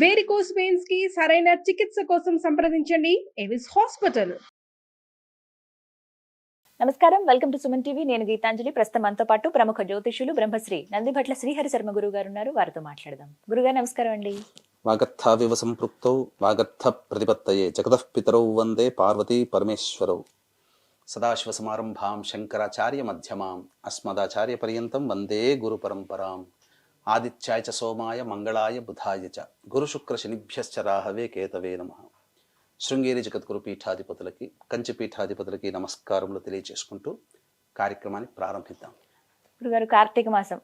Varicose veins కి సరైన చికిత్స కోసం సంప్రదించండి ఎవిస్ హాస్పిటల్. నమస్కారం, వెల్కమ్ టు సుమన్ టీవీ. నేను గీతాంజలి. ప్రస్తుతం మనతో పాటు ప్రముఖ జ్యోతిష్యులు బ్రహ్మశ్రీ నందిభట్ల శ్రీహరి శర్మ గురువు గారు ఉన్నారు. వారితో మాట్లాడదాం. గురుగారు నమస్కారం అండి. వాగర్థావివ సంపృక్తౌ వాగర్థ ప్రతిపత్తయే జగతః పితరౌ వందే పార్వతీ పరమేశ్వరౌ. సదాశివ సమారంభాం శంకరాచార్య మధ్యమాం అస్మదాచార్య పర్యంతం వందే గురు పరంపరాం. ఆదిత్యాయ చ సోమాయ మంగళాయ బుధాయ చ గురు శుక్ర శనిభ్యశ్చ రాహవే కేతవే నమః. శృంగేరి జగద్గురు పీఠాధిపతులకి కంచి పీఠాధిపతులకి నమస్కారములు తెలియజేసుకుంటూ కార్యక్రమాన్ని ప్రారంభిద్దాం. గురుగారు, కార్తీక మాసం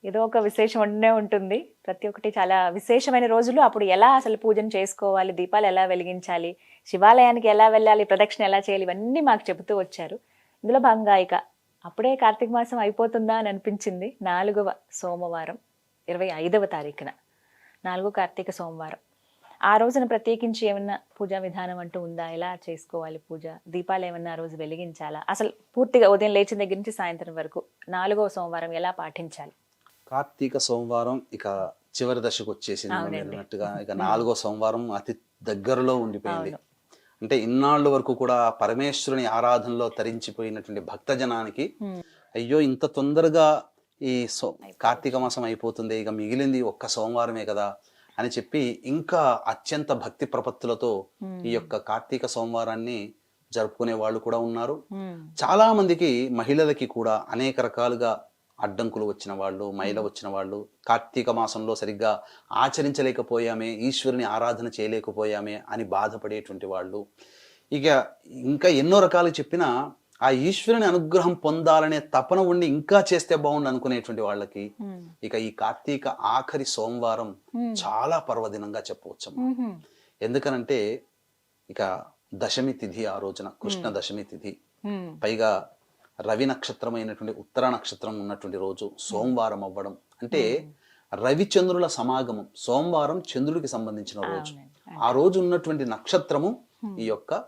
ఏదో ఒక విశేషం ఉండే ఉంటుంది. ప్రతి ఒక్కటి చాలా విశేషమైన రోజులు. అప్పుడు ఎలా అసలు పూజను చేసుకోవాలి, దీపాలు ఎలా వెలిగించాలి, శివాలయానికి ఎలా వెళ్ళాలి, ప్రదక్షిణ ఎలా చేయాలి, ఇవన్నీ మాకు చెబుతూ వచ్చారు. ఇందులో భాగంగా ఇక అప్పుడే కార్తీక మాసం అయిపోతుందా అని అనిపించింది. 4వ సోమవారం 25వ తారీఖున 4 కార్తీక సోమవారం. ఆ రోజున ప్రత్యేకించి ఏమన్నా పూజా విధానం అంటూ ఉందా? ఎలా చేసుకోవాలి పూజ? దీపాలు ఏమన్నా ఆ రోజు వెలిగించాలా? అసలు పూర్తిగా ఉదయం లేచిన దగ్గర నుంచి సాయంత్రం వరకు 4వ సోమవారం ఎలా పాటించాలి? కార్తీక సోమవారం ఇక చివరి దశకు వచ్చేసింది అన్నట్టుగా. ఇక 4వ సోమవారం అతి దగ్గరలో ఉండిపోయింది. అంటే ఇన్నాళ్ళ వరకు కూడా పరమేశ్వరుని ఆరాధనలో తరించిపోయినటువంటి భక్తజనానికి అయ్యో ఇంత తొందరగా ఈ కార్తీక మాసం అయిపోతుంది, ఇక మిగిలింది ఒక్క సోమవారమే కదా అని చెప్పి ఇంకా అత్యంత భక్తి ప్రపత్తులతో ఈ యొక్క కార్తీక సోమవారాన్ని జరుపుకునే వాళ్ళు కూడా ఉన్నారు. చాలా మందికి మహిళలకి కూడా అనేక రకాలుగా అడ్డంకులు వచ్చిన వాళ్ళు, మైల వచ్చిన వాళ్ళు, కార్తీక మాసంలో సరిగ్గా ఆచరించలేకపోయామే, ఈశ్వరుని ఆరాధన చేయలేకపోయామే అని బాధపడేటువంటి వాళ్ళు, ఇక ఇంకా ఎన్నో రకాలు చెప్పినా ఆ ఈశ్వరుని అనుగ్రహం పొందాలనే తపన ఉండి ఇంకా చేస్తే బాగుండు అనుకునేటువంటి వాళ్ళకి ఇక ఈ కార్తీక ఆఖరి సోమవారం చాలా పర్వదినంగా చెప్పవచ్చు. ఎందుకనంటే ఇక దశమి తిథి, ఆ రోజున కృష్ణ దశమి తిథి, పైగా రవి నక్షత్రమైనటువంటి ఉత్తర నక్షత్రం ఉన్నటువంటి రోజు సోమవారం అవ్వడం అంటే రవిచంద్రుల సమాగమం. సోమవారం చంద్రుడికి సంబంధించిన రోజు. ఆ రోజు ఉన్నటువంటి నక్షత్రము ఈ యొక్క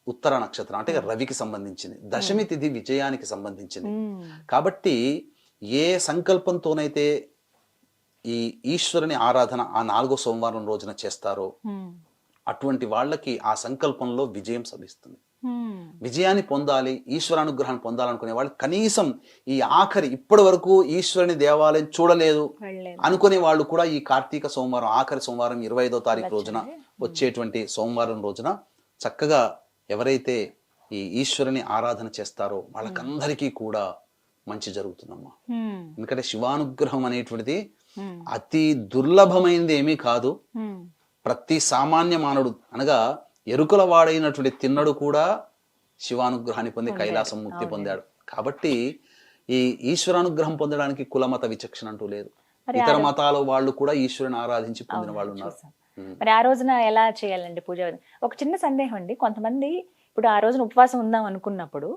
ఉత్తర నక్షత్రం అంటే రవికి సంబంధించింది. దశమి తిథి విజయానికి సంబంధించింది. కాబట్టి ఏ సంకల్పంతోనైతే ఈ ఈశ్వరుని ఆరాధన ఆ 4వ సోమవారం రోజున చేస్తారో అటువంటి వాళ్ళకి ఆ సంకల్పంలో విజయం లభిస్తుంది. విజయాన్ని పొందాలి, ఈశ్వరానుగ్రహాన్ని పొందాలనుకునే వాళ్ళు కనీసం ఈ ఆఖరి ఇప్పటి వరకు ఈశ్వరుని దేవాలయం చూడలేదు అనుకునే వాళ్ళు కూడా ఈ కార్తీక సోమవారం ఆఖరి సోమవారం 25వ తారీఖు రోజున వచ్చేటువంటి సోమవారం రోజున చక్కగా ఎవరైతే ఈ ఈశ్వరుని ఆరాధన చేస్తారో వాళ్ళకందరికీ కూడా మంచి జరుగుతుందమ్మా. ఎందుకంటే శివానుగ్రహం అనేటువంటిది అతి దుర్లభమైనది ఏమీ కాదు. ప్రతి సామాన్య మానవుడు అనగా ఎరుకల వాడైనటువంటి తిన్నడు కూడా శివానుగ్రహాన్ని పొంది కైలాసం ముక్తి పొందాడు. కాబట్టి ఈ ఈశ్వరానుగ్రహం పొందడానికి కులమత విచక్షణ అంటూ లేదు. ఇతర మతాల వాళ్ళు కూడా ఈశ్వరుని ఆరాధించి పొందిన వాళ్ళు ఉన్నారు. మరి ఆ రోజున ఎలా చేయాలండి పూజ? ఒక చిన్న సందేహం అండి. కొంతమంది ఇప్పుడు ఆ రోజున ఉపవాసం ఉందాం అనుకున్నప్పుడు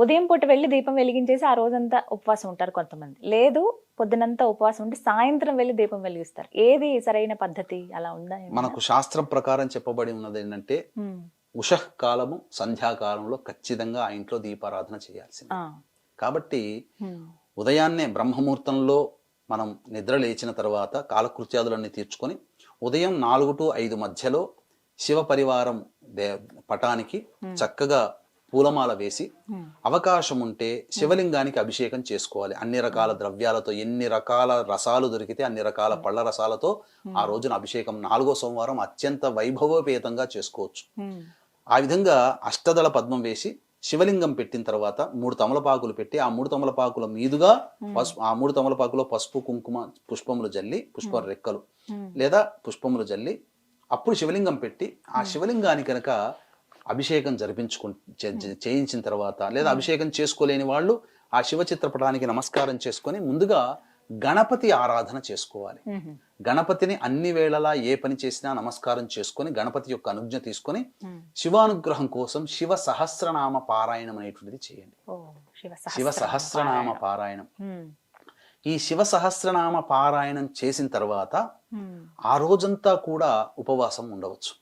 ఉదయం పూట వెళ్ళి దీపం వెలిగించేసి ఆ రోజంతా ఉపవాసం ఉంటారు. కొంతమంది లేదు, పొద్దునంతా ఉపవాసం ఉండి సాయంత్రం వెళ్ళి దీపం వెలిగిస్తారు. ఏది సరైన పద్ధతి? అలా ఉందా? మనకు శాస్త్రం ప్రకారం చెప్పబడి ఉన్నది ఏంటంటే ఉషః కాలము సంధ్యాకాలంలో ఖచ్చితంగా ఆ ఇంట్లో దీపారాధన చేయాల్సింది. కాబట్టి ఉదయాన్నే బ్రహ్మముహూర్తంలో మనం నిద్ర లేచిన తర్వాత కాలకృత్యాదులన్నీ తీర్చుకొని ఉదయం 4 to 5 మధ్యలో శివ పరివారం పటానికి చక్కగా పూలమాల వేసి అవకాశం ఉంటే శివలింగానికి అభిషేకం చేసుకోవాలి. అన్ని రకాల ద్రవ్యాలతో, ఎన్ని రకాల రసాలు దొరికితే అన్ని రకాల పళ్ళ రసాలతో ఆ రోజున అభిషేకం 4వ సోమవారం అత్యంత వైభవోపేతంగా చేసుకోవచ్చు. ఆ విధంగా అష్టదళ పద్మం వేసి శివలింగం పెట్టిన తర్వాత 3 తమలపాకులు పెట్టి ఆ 3 తమలపాకుల మీదుగా ఆ 3 తమలపాకులో పసుపు కుంకుమ పుష్పములు జల్లి, పుష్ప రెక్కలు లేదా పుష్పములు జల్లి అప్పుడు శివలింగం పెట్టి ఆ శివలింగానికి కనుక అభిషేకం చేయించిన తర్వాత, లేదా అభిషేకం చేసుకోలేని వాళ్ళు ఆ శివ చిత్రపటానికి నమస్కారం చేసుకొని ముందుగా గణపతి ఆరాధన చేసుకోవాలి. గణపతిని అన్ని వేళలా ఏ పని చేసినా నమస్కారం చేసుకొని గణపతి యొక్క అనుజ్ఞ తీసుకొని శివానుగ్రహం కోసం శివ సహస్రనామ పారాయణం అనేటువంటిది చేయండి. శివ సహస్రనామ పారాయణం. ఈ శివ సహస్రనామ పారాయణం చేసిన తర్వాత ఆ రోజంతా కూడా ఉపవాసం ఉండవచ్చు.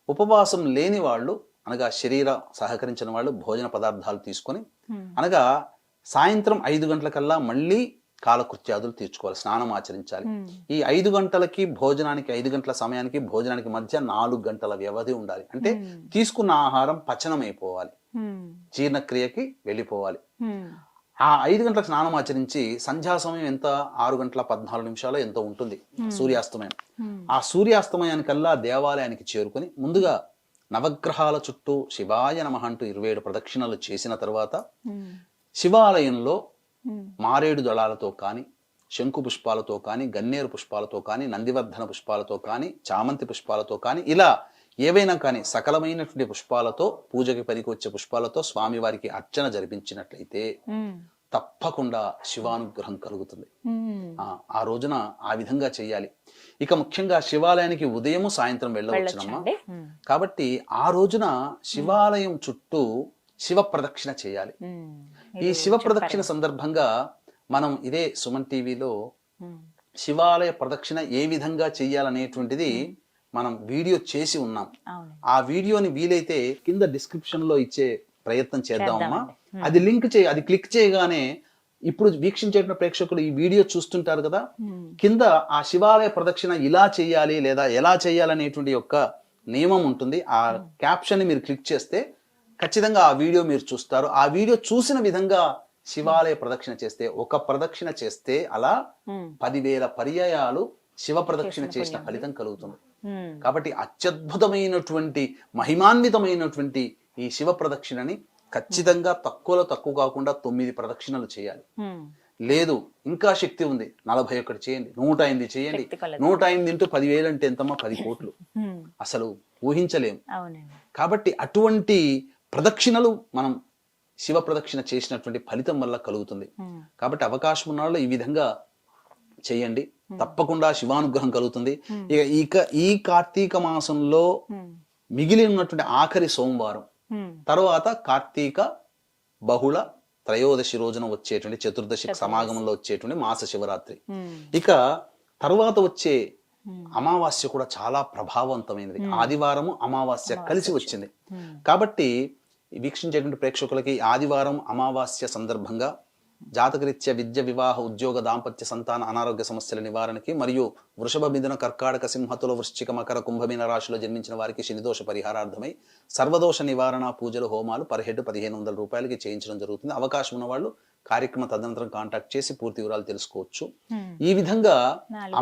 ఉపవాసం లేని వాళ్ళు అనగా శరీర సహకరించిన వాళ్ళు భోజన పదార్థాలు తీసుకొని అనగా సాయంత్రం 5 గంటలకల్లా మళ్ళీ కాలకృత్యాదులు తీర్చుకోవాలి, స్నానం ఆచరించాలి. ఈ 5 గంటలకి భోజనానికి, 5 గంటల సమయానికి భోజనానికి మధ్య 4 గంటల వ్యవధి ఉండాలి. అంటే తీసుకున్న ఆహారం పచనం అయిపోవాలి, జీర్ణక్రియకి వెళ్ళిపోవాలి. ఆ 5 గంటలకు స్నానం ఆచరించి సంధ్యా సమయం ఎంత, 6 గంటల 14 నిమిషాలు ఎంతో ఉంటుంది సూర్యాస్తమయం. ఆ సూర్యాస్తమయానికల్లా దేవాలయానికి చేరుకొని ముందుగా నవగ్రహాల చుట్టూ శివాయ నమః అంటూ 27 ప్రదక్షిణలు చేసిన తర్వాత శివాలయంలో మారేడు దళాలతో కానీ, శంకు పుష్పాలతో కానీ, గన్నేరు పుష్పాలతో కానీ, నందివర్ధన పుష్పాలతో కానీ, చామంతి పుష్పాలతో కానీ, ఇలా ఏవైనా కానీ సకలమైనటువంటి పుష్పాలతో, పూజకి పనికొచ్చే పుష్పాలతో స్వామివారికి అర్చన జరిపించినట్లయితే తప్పకుండా శివానుగ్రహం కలుగుతుంది. ఆ రోజున ఆ విధంగా చేయాలి. ఇక ముఖ్యంగా శివాలయానికి ఉదయము సాయంత్రం వెళ్ళవచ్చునమ్మా. కాబట్టి ఆ రోజున శివాలయం చుట్టూ శివ ప్రదక్షిణ చేయాలి. ఈ శివ ప్రదక్షిణ సందర్భంగా మనం ఇదే సుమన్ టీవీలో శివాలయ ప్రదక్షిణ ఏ విధంగా చెయ్యాలనేటువంటిది మనం వీడియో చేసి ఉన్నాం. ఆ వీడియోని వీలైతే కింద డిస్క్రిప్షన్ లో ఇచ్చే ప్రయత్నం చేద్దామమ్మా. అది అది క్లిక్ చేయగానే ఇప్పుడు వీక్షించేటువంటి ప్రేక్షకులు ఈ వీడియో చూస్తుంటారు కదా, కింద ఆ శివాలయ ప్రదక్షిణ ఇలా చేయాలి లేదా ఎలా చేయాలనేటువంటి యొక్క నియమం ఉంటుంది. ఆ క్యాప్షన్ ని మీరు క్లిక్ చేస్తే ఖచ్చితంగా ఆ వీడియో మీరు చూస్తారు. ఆ వీడియో చూసిన విధంగా శివాలయ ప్రదక్షిణ చేస్తే, ఒక ప్రదక్షిణ చేస్తే అలా 10,000 పర్యాయాలు శివ ప్రదక్షిణ చేసిన ఫలితం కలుగుతుంది. కాబట్టి అత్యద్భుతమైనటువంటి మహిమాన్వితమైనటువంటి ఈ శివ ప్రదక్షిణని ఖచ్చితంగా తక్కువలో తక్కువ కాకుండా 9 ప్రదక్షిణలు చేయాలి. లేదు ఇంకా శక్తి ఉంది 41 చేయండి, 108 చేయండి. 108 ఇంటూ 10,000 అంటే ఎంతమ్మా? 10 కోట్లు. అసలు ఊహించలేము. కాబట్టి అటువంటి ప్రదక్షిణలు మనం శివ ప్రదక్షిణ చేసినటువంటి ఫలితం వల్ల కలుగుతుంది. కాబట్టి అవకాశం ఉన్న వాళ్ళు ఈ విధంగా చేయండి, తప్పకుండా శివానుగ్రహం కలుగుతుంది. ఇక ఈ కార్తీక మాసంలో మిగిలి ఉన్నటువంటి ఆఖరి సోమవారం తర్వాత కార్తీక బహుళ త్రయోదశి రోజున వచ్చేటువంటి చతుర్దశి సమాగమంలో వచ్చేటువంటి మాస శివరాత్రి. ఇక తరువాత వచ్చే అమావాస్య కూడా చాలా ప్రభావవంతమైనది. ఆదివారము అమావాస్య కలిసి వచ్చింది. కాబట్టి వీక్షించేటువంటి ప్రేక్షకులకి ఆదివారం అమావాస్య సందర్భంగా జాతకరీత్యా విద్య, వివాహ, ఉద్యోగ, దాంపత్య, సంతాన, అనారోగ్య సమస్యల నివారణకి మరియు వృషభ, మిథున, కర్కాటక, సింహతుల, వృశ్చిక, మకర, కుంభమీన రాశిలో జన్మించిన వారికి శనిదోష పరిహారార్థమై సర్వదోష నివారణ పూజలు, హోమాలు పర్ హెడ్ 1,500 రూపాయలకి చేయించడం జరుగుతుంది. అవకాశం ఉన్న వాళ్ళు కార్యక్రమ తదనంతరం కాంటాక్ట్ చేసి పూర్తి వివరాలు తెలుసుకోవచ్చు. ఈ విధంగా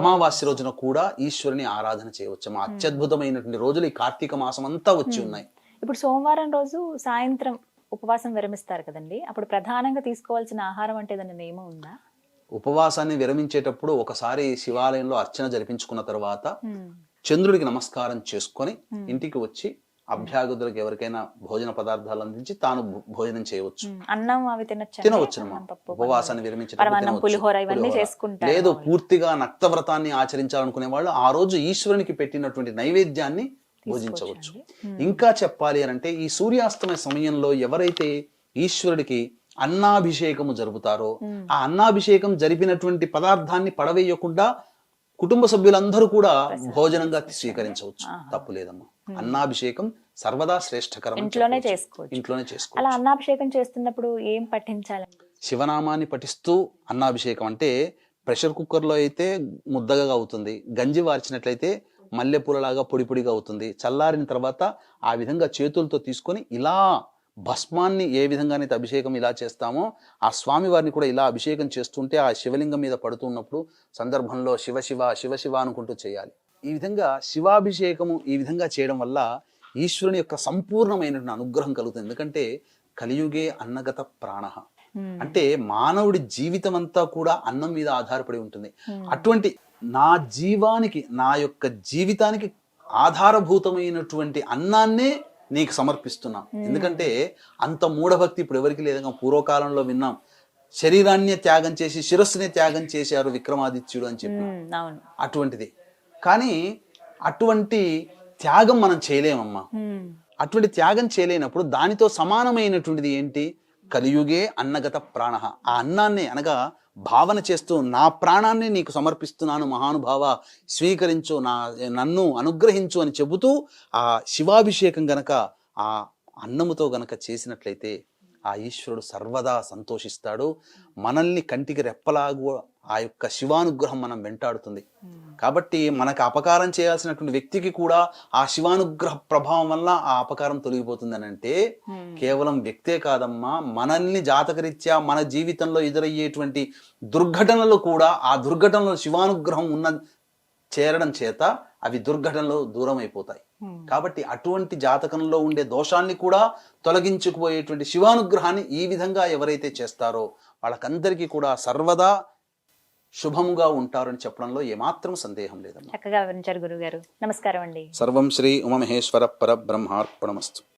అమావాస్య రోజున కూడా ఈశ్వరుని ఆరాధన చేయవచ్చు. అత్యద్భుతమైనటువంటి రోజులు ఈ కార్తీక మాసం అంతా వచ్చి ఉన్నాయి. ఇప్పుడు సోమవారం రోజు సాయంత్రం ఉపవాసం విరమిస్తారు కదండి, అప్పుడు ప్రధానంగా తీసుకోవాల్సిన ఆహారం అంటే ఏదైనా నియమం ఉందా? ఉపవాసాన్ని విరమించేటప్పుడు ఒకసారి శివాలయంలో అర్చన జరిపించుకున్న తర్వాత చంద్రుడికి నమస్కారం చేసుకొని ఇంటికి వచ్చి అభ్యాగతులకు ఎవరికైనా భోజన పదార్థాలు అందించి తాను భోజనం చేయవచ్చు. అన్నం అవి తినవచ్చు. ఉపవాసాన్ని విరమించేటప్పుడు లేదు, పూర్తిగా నక్తవ్రతాన్ని ఆచరించాలనుకునే వాళ్ళు ఆ రోజు ఈశ్వరునికి పెట్టినటువంటి నైవేద్యాన్ని భోజించవచ్చు. ఇంకా చెప్పాలి అని అంటే ఈ సూర్యాస్తమయ సమయంలో ఎవరైతే ఈశ్వరుడికి అన్నాభిషేకము జరుపుతారో ఆ అన్నాభిషేకం జరిపినటువంటి పదార్థాన్ని పడవేయకుండా కుటుంబ సభ్యులందరూ కూడా భోజనంగా స్వీకరించవచ్చు. తప్పు లేదమ్మా. అన్నాభిషేకం సర్వదా శ్రేష్టకరం. ఇంట్లోనే చేసుకోవచ్చు. అలా అన్నాభిషేకం చేస్తున్నప్పుడు ఏం పఠించాలి? శివనామాన్ని పఠిస్తూ అన్నాభిషేకం అంటే ప్రెషర్ కుక్కర్లో అయితే ముద్దగా అవుతుంది, గంజి వార్చినట్లయితే మల్లెపూలలాగా పొడి పొడిగా అవుతుంది. చల్లారిన తర్వాత ఆ విధంగా చేతులతో తీసుకొని ఇలా భస్మాన్ని ఏ విధంగానైతే అభిషేకం ఇలా చేస్తామో ఆ స్వామి వారిని కూడా ఇలా అభిషేకం చేస్తుంటే ఆ శివలింగం మీద పడుతున్నప్పుడు సందర్భంలో శివ శివ శివ శివ అనుకుంటూ చేయాలి. ఈ విధంగా శివాభిషేకము ఈ విధంగా చేయడం వల్ల ఈశ్వరుని యొక్క సంపూర్ణమైనటువంటి అనుగ్రహం కలుగుతుంది. ఎందుకంటే కలియుగే అన్నగత ప్రాణః అంటే మానవుడి జీవితం అంతా కూడా అన్నం మీద ఆధారపడి ఉంటుంది. అటువంటి నా జీవానికి, నా యొక్క జీవితానికి ఆధారభూతమైనటువంటి అన్నాన్నే నీకు సమర్పిస్తున్నాం. ఎందుకంటే అంత మూఢభక్తి ఇప్పుడు ఎవరికి లేదుగా. పూర్వకాలంలో విన్నాం, శరీరాన్ని త్యాగం చేసి శిరస్సుని త్యాగం చేశారు విక్రమాదిత్యుడు అని చెప్పి. అటువంటిది కానీ అటువంటి త్యాగం మనం చేయలేమమ్మా. అటువంటి త్యాగం చేయలేనప్పుడు దానితో సమానమైనటువంటిది ఏంటి? కలియుగే అన్నగత ప్రాణః. ఆ అన్నాన్ని అనగా భావన చేస్తూ నా ప్రాణాన్ని నీకు సమర్పిస్తున్నాను మహానుభావ, స్వీకరించు, నన్ను అనుగ్రహించు అని చెబుతూ ఆ శివాభిషేకం గనక ఆ అన్నముతో గనక చేసినట్లయితే ఆ ఈశ్వరుడు సర్వదా సంతోషిస్తాడు. మనల్ని కంటికి రెప్పలాగా ఆ యొక్క శివానుగ్రహం మనం వెంటాడుతుంది. కాబట్టి మనకు అపకారం చేయాల్సినటువంటి వ్యక్తికి కూడా ఆ శివానుగ్రహ ప్రభావం వల్ల ఆ అపకారం తొలగిపోతుందని అంటే కేవలం వ్యక్తే కాదమ్మా, మనల్ని జాతకరీత్యా మన జీవితంలో ఎదురయ్యేటువంటి దుర్ఘటనలు కూడా ఆ దుర్ఘటనలో శివానుగ్రహం చేరడం చేత అవి దుర్ఘటనలు దూరం అయిపోతాయి. కాబట్టి అటువంటి జాతకంలో ఉండే దోషాన్ని కూడా తొలగించుకుపోయేటువంటి శివానుగ్రహాన్ని ఈ విధంగా ఎవరైతే చేస్తారో వాళ్ళకందరికీ కూడా సర్వదా శుభముగా ఉంటారని చెప్పడంలో ఏమాత్రం సందేహం లేదమ్మా. చక్కగా వివరించారు గురుగారు. నమస్కారం అండి. సర్వం శ్రీ ఉమామహేశ్వర పరబ్రహ్మార్పణమస్తు.